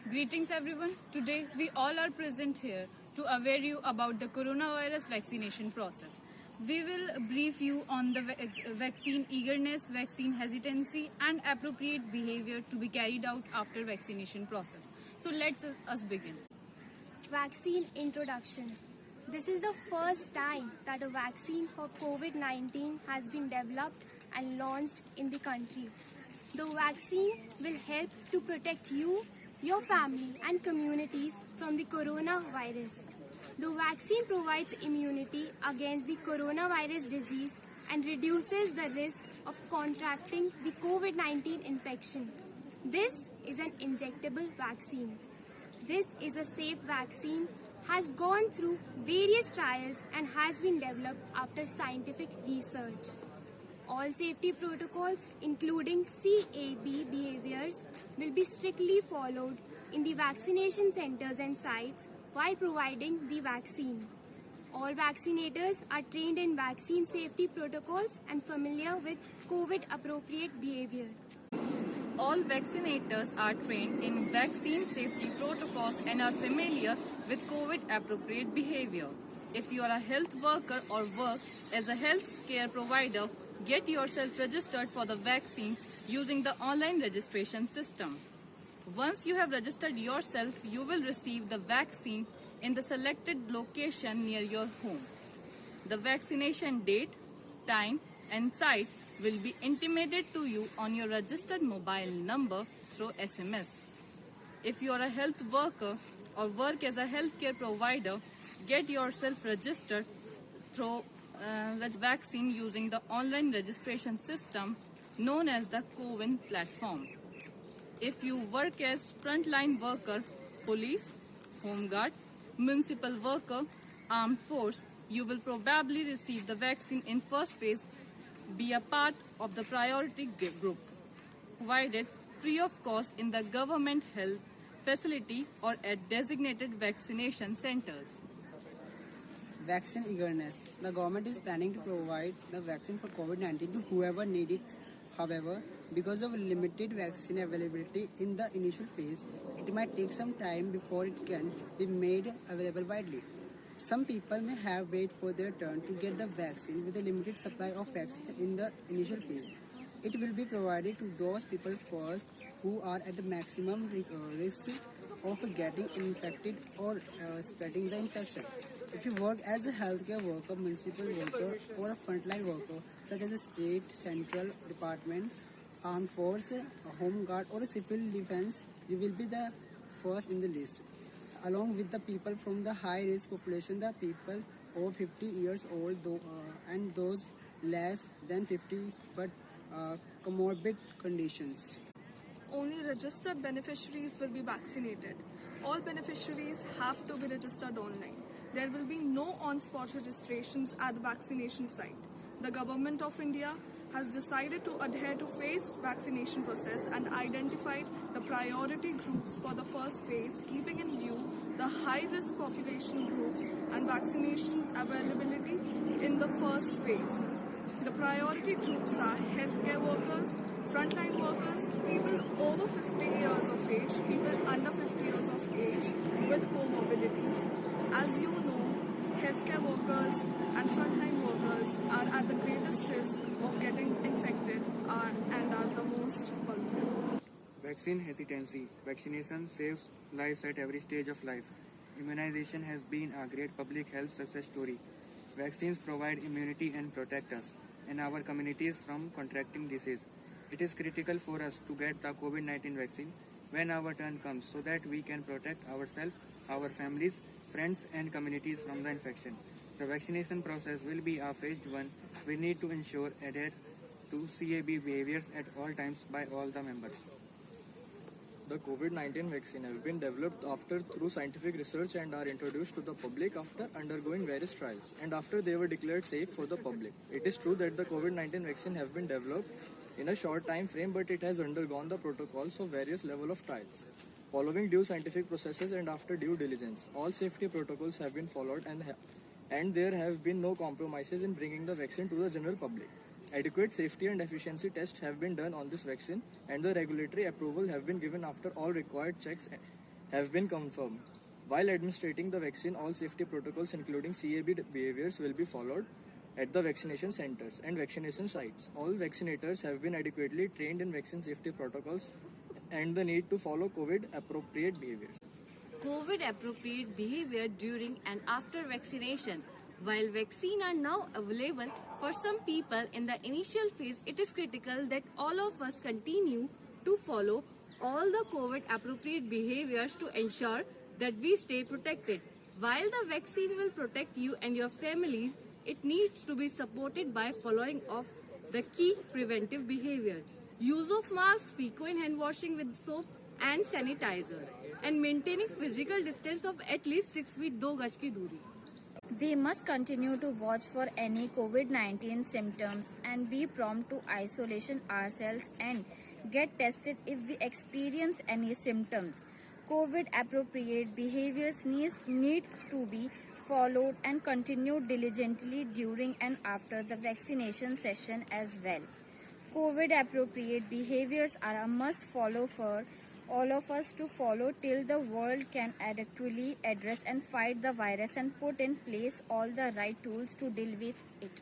Greetings everyone. Today we all are present here to aware you about the coronavirus vaccination process. We will brief you on the vaccine eagerness, vaccine hesitancy and appropriate behavior to be carried out after vaccination process. So let's us begin. Vaccine introduction. This is the first time that a vaccine for COVID-19 has been developed and launched in the country. The vaccine will help to protect you, your family and communities from the coronavirus. The vaccine provides immunity against the coronavirus disease and reduces the risk of contracting the COVID-19 infection. This is an injectable vaccine. This is a safe vaccine, has gone through various trials and has been developed after scientific research. All safety protocols, including CAB behaviors, will be strictly followed in the vaccination centers and sites while providing the vaccine. All vaccinators are trained in vaccine safety protocols and familiar with COVID-appropriate behavior. All vaccinators are trained in vaccine safety protocols and are familiar with COVID appropriate behavior. If you are a health worker or work as a health care provider, get yourself registered for the vaccine using the online registration system. Once you have registered yourself, you will receive the vaccine in the selected location near your home. The vaccination date, time and site will be intimated to you on your registered mobile number through SMS. If you are a health worker or work as a healthcare provider, get yourself registered through the vaccine using the online registration system known as the CoWIN platform. If you work as frontline worker, police, home guard, municipal worker, armed force, you will probably receive the vaccine in first phase. Be a part of the priority group, provided free of cost in the government health facility or at designated vaccination centers. Vaccine eagerness. The government is planning to provide the vaccine for COVID-19 to whoever needs it. However, because of limited vaccine availability in the initial phase, it might take some time before it can be made available widely. Some people may have waited for their turn to get the vaccine with a limited supply of vaccine in the initial phase. It will be provided to those people first who are at the maximum risk of getting infected or spreading the infection. If you work as a healthcare worker, municipal worker, or a frontline worker, such as a state, central department, armed force, a home guard, or a civil defense, you will be the first in the list. Along with the people from the high-risk population, the people over 50 years old and those less than 50 but comorbid conditions. Only registered beneficiaries will be vaccinated. All beneficiaries have to be registered online. There will be no on-spot registrations at the vaccination site. The Government of India has decided to adhere to phased vaccination process and identified the priority groups for the first phase, keeping in view the high-risk population groups and vaccination availability in the first phase. The priority groups are healthcare workers, frontline workers, people over 50 years of age, people under 50 years of age with comorbidities. As you know, healthcare workers and frontline workers are at the greatest risk of getting infected and are the most vulnerable. Vaccine hesitancy. Vaccination saves lives at every stage of life. Immunization has been a great public health success story. Vaccines provide immunity and protect us and our communities from contracting disease. It is critical for us to get the COVID-19 vaccine when our turn comes so that we can protect ourselves, our families, friends and communities from the infection. The vaccination process will be a phased one. We need to ensure adhere to CAB behaviors at all times by all the members. The COVID-19 vaccine have been developed through scientific research and are introduced to the public after undergoing various trials and after they were declared safe for the public. It is true that the COVID-19 vaccine have been developed in a short time frame, but it has undergone the protocols of various level of trials. Following due scientific processes and after due diligence, all safety protocols have been followed and there have been no compromises in bringing the vaccine to the general public. Adequate safety and efficiency tests have been done on this vaccine and the regulatory approval have been given after all required checks have been confirmed. While administering the vaccine, all safety protocols including CAB behaviors will be followed at the vaccination centers and vaccination sites. All vaccinators have been adequately trained in vaccine safety protocols and the need to follow COVID appropriate behaviors. COVID appropriate behavior during and after vaccination. While vaccines are now available for some people in the initial phase, it is critical that all of us continue to follow all the COVID appropriate behaviors to ensure that we stay protected. While the vaccine will protect you and your families, it needs to be supported by following of the key preventive behavior. Use of masks, frequent hand washing with soap and sanitizer, and maintaining physical distance of at least 6 feet 2 गज की दूरी. We must continue to watch for any COVID-19 symptoms and be prompt to isolation ourselves and get tested if we experience any symptoms. COVID appropriate behaviors needs to be followed and continued diligently during and after the vaccination session as well. COVID appropriate behaviors are a must follow for all of us to follow till the world can adequately address and fight the virus and put in place all the right tools to deal with it.